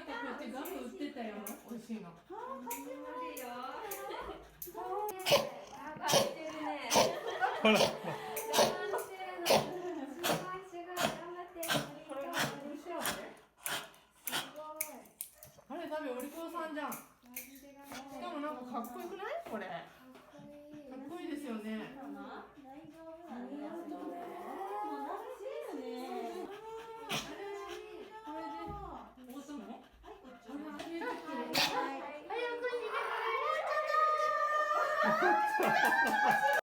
なんかこうやってガム売ってたよ。美味しいの。頑張ってるね。ほら。頑張ってるの。すごいすごい頑張って。これが美味しいよね。すごい。あれ多分お利口さんじゃん。しかもなんかかっこよくない？これ。かっこいいですよね。大丈夫だね。大友？はい、こっち。はい。